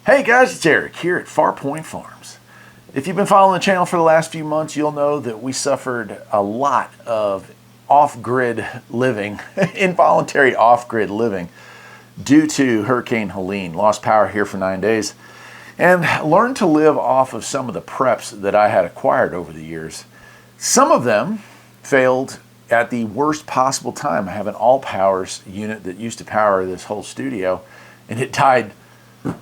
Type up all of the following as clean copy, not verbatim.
Hey guys, it's Eric here at Farpoint Farms. If you've been following the channel for the last few months, you'll know that we suffered a lot of off-grid living, involuntary off-grid living, due to Hurricane Helene. Lost power here for 9 days and learned to live off of some of the preps that I had acquired over the years. Some of them failed at the worst possible time. I have an all-powers unit that used to power this whole studio, and it died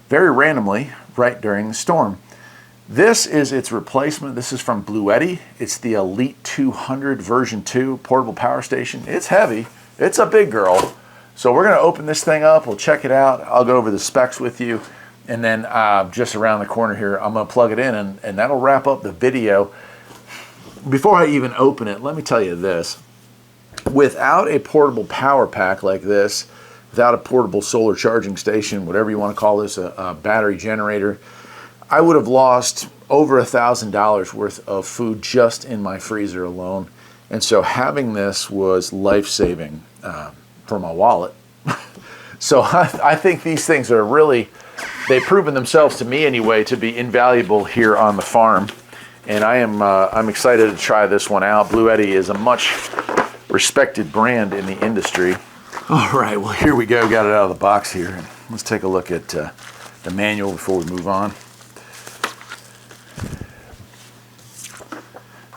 very randomly right during the storm. This is its replacement. This is from Bluetti. It's the Elite 200 version 2 portable power station. It's heavy. It's a big girl. So we're going to open this thing up. We'll check it out. I'll go over the specs with you. And then just around the corner here, I'm going to plug it in, and that'll wrap up the video. Before I even open it, let me tell you this. Without a portable power pack like this, without a portable solar charging station, whatever you want to call this, a battery generator, I would have lost over $1,000 worth of food just in my freezer alone. And so having this was life-saving for my wallet. So I think these things are really, they've proven themselves to me anyway to be invaluable here on the farm. And I'm excited to try this one out. Bluetti is a much respected brand in the industry. All right, well, here we go. Got it out of the box here. Let's take a look at the manual before we move on.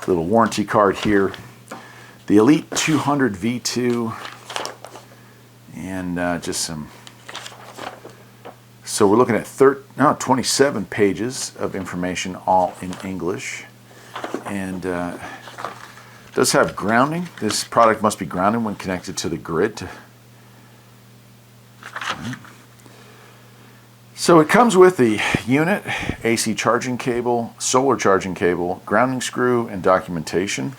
Little warranty card here. The Elite 200 V2, and just some. So we're looking at 27 pages of information, all in English, and does have grounding. This product must be grounded when connected to the grid. So it comes with the unit, AC charging cable, solar charging cable, grounding screw, and documentation.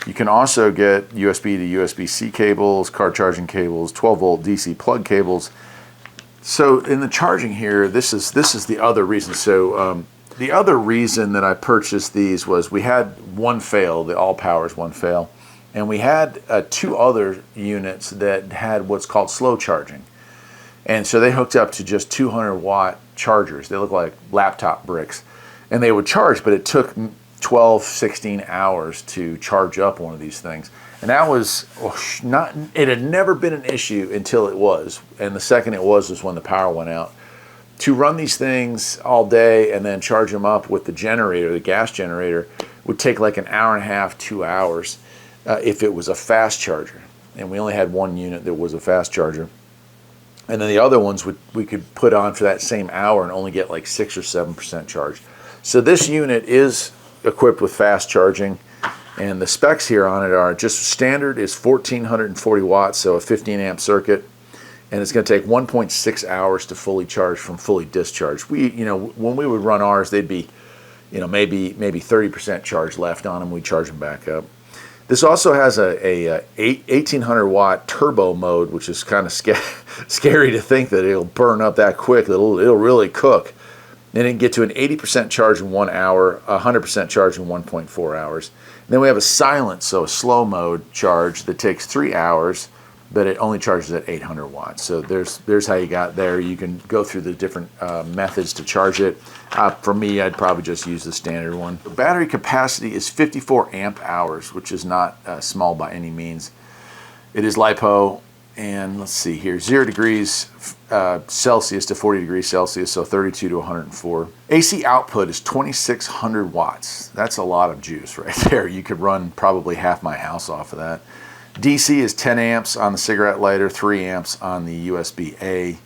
You can also get USB to USB-C cables, car charging cables, 12-volt DC plug cables. So in the charging here, this is the other reason. So the other reason that I purchased these was we had one fail, the all powers one fail, and we had two other units that had what's called slow charging. And so they hooked up to just 200-watt chargers. They look like laptop bricks. And they would charge, but it took 12, 16 hours to charge up one of these things. And that was it had never been an issue until it was. And the second it was when the power went out. To run these things all day and then charge them up with the generator, the gas generator, would take like an hour and a half, 2 hours if it was a fast charger. And we only had one unit that was a fast charger. And then the other ones we could put on for that same hour and only get like 6 or 7% charge. So this unit is equipped with fast charging, and the specs here on it are just standard is 1440 watts, so a 15 amp circuit, and it's going to take 1.6 hours to fully charge from fully discharged. When we would run ours, they'd be, maybe 30% charge left on them. We'd charge them back up. This also has a 1800 watt turbo mode, which is kind of scary to think that it'll burn up that quick. It'll really cook. Then it can get to an 80% charge in 1 hour, 100% charge in 1.4 hours. And then we have a silent, so a slow mode charge that takes 3 hours, but it only charges at 800 watts. So there's how you got there. You can go through the different methods to charge it. For me, I'd probably just use the standard one. The battery capacity is 54 amp hours, which is not small by any means. It is LiPo, and let's see here, 0 degrees Celsius to 40 degrees Celsius, so 32 to 104. AC output is 2600 watts. That's a lot of juice right there. You could run probably half my house off of that. DC is 10 amps on the cigarette lighter, 3 amps on the USB-A.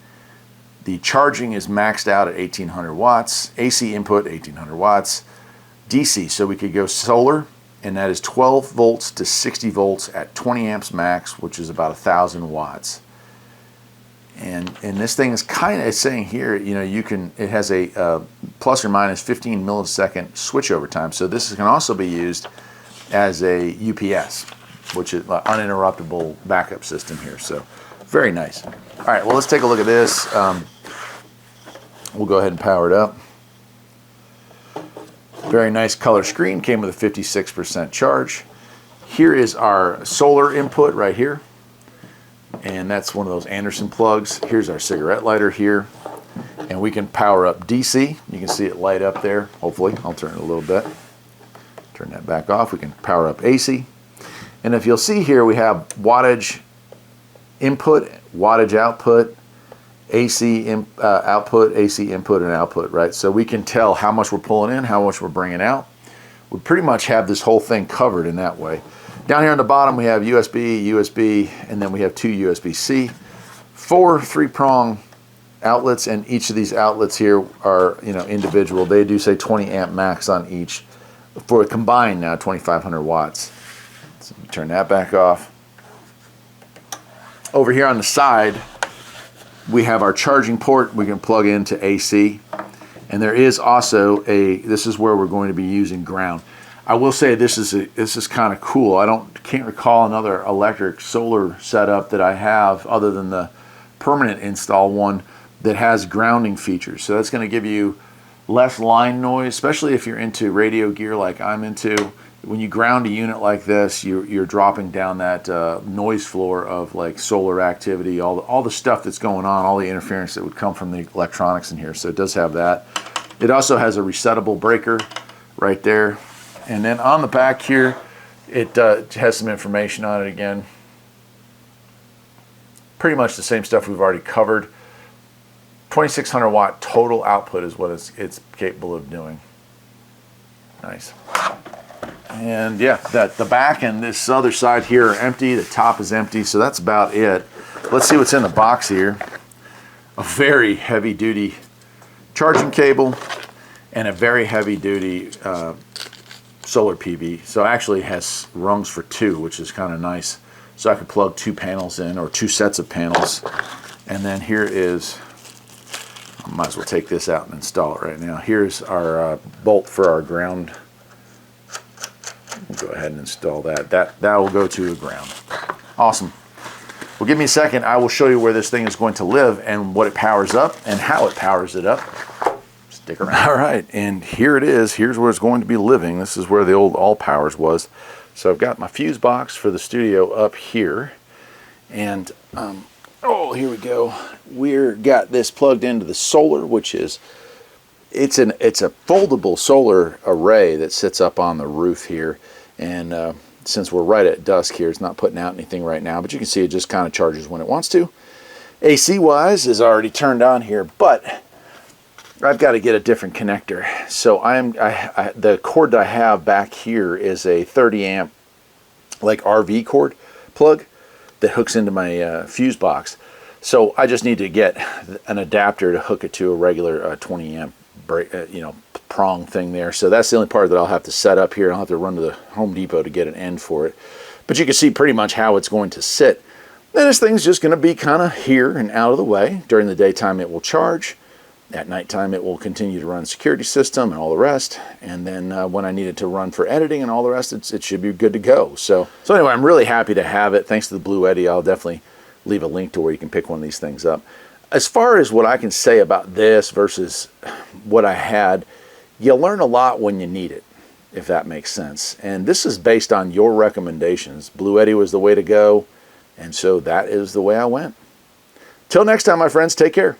The charging is maxed out at 1800 watts. AC input, 1800 watts. DC, so we could go solar, and that is 12 volts to 60 volts at 20 amps max, which is about 1000 watts. And this thing is kind of saying here, it has a plus or minus 15 millisecond switchover time. So this can also be used as a UPS, which is an uninterruptible backup system here. So very nice. All right, well, let's take a look at this. We'll go ahead and power it up. Very nice color screen, came with a 56% charge. Here is our solar input right here. And that's one of those Anderson plugs. Here's our cigarette lighter here. And we can power up DC. You can see it light up there, hopefully. I'll turn it a little bit. Turn that back off. We can power up AC. And if you'll see here, we have wattage input, wattage output, AC output, AC input and output, right? So we can tell how much we're pulling in, how much we're bringing out. We pretty much have this whole thing covered in that way. Down here on the bottom, we have USB, USB, and then we have 2 USB-C, 4 3-prong outlets, and each of these outlets here are, you know, individual. They do say 20 amp max on each for a combined now 2,500 watts. So turn that back off. Over here on the side, we have our charging port. We can plug into AC, and there is also this is where we're going to be using ground. I will say this is kind of cool. Can't recall another electric solar setup that I have other than the permanent install one that has grounding features. So that's going to give you less line noise, especially if you're into radio gear like I'm into. When you ground a unit like this, you're dropping down that noise floor of like solar activity, all the stuff that's going on, all the interference that would come from the electronics in here. So it does have that. It also has a resettable breaker right there. And then on the back here, it has some information on it again. Pretty much the same stuff we've already covered. 2,600 watt total output is what it's capable of doing. Nice. And yeah, the back and this other side here are empty. The top is empty, so that's about it. Let's see what's in the box here. A very heavy duty charging cable and a very heavy duty solar PV. So actually it has rungs for 2, which is kind of nice. So I could plug 2 panels in, or 2 sets of panels. And then here is, I might as well take this out and install it right now. Here's our bolt for our ground. We'll go ahead and install that. That will go to the ground. Awesome. Well, give me a second. I will show you where this thing is going to live and what it powers up and how it powers it up. Stick around. All right, and here it is. Here's where it's going to be living. This is where the old All Powers was. So I've got my fuse box for the studio up here. And, oh, here we go. We've got this plugged into the solar, which is, it's a foldable solar array that sits up on the roof here. And since we're right at dusk here, it's not putting out anything right now, but you can see it just kind of charges when it wants to. AC wise is already turned on here, but I've got to get a different connector. So the cord that I have back here is a 30 amp like RV cord plug that hooks into my fuse box. So I just need to get an adapter to hook it to a regular 20 amp prong thing there. So that's the only part that I'll have to set up here. I'll have to run to the Home Depot to get an end for it. But you can see pretty much how it's going to sit. And this thing's just going to be kind of here and out of the way. During the daytime it will charge. At nighttime it will continue to run security system and all the rest. And then when I need it to run for editing and all the rest, it should be good to go. So anyway, I'm really happy to have it. Thanks to the Bluetti, I'll definitely leave a link to where you can pick one of these things up. As far as what I can say about this versus what I had, you learn a lot when you need it, if that makes sense. And this is based on your recommendations. Bluetti was the way to go, and so that is the way I went. Till next time, my friends, take care.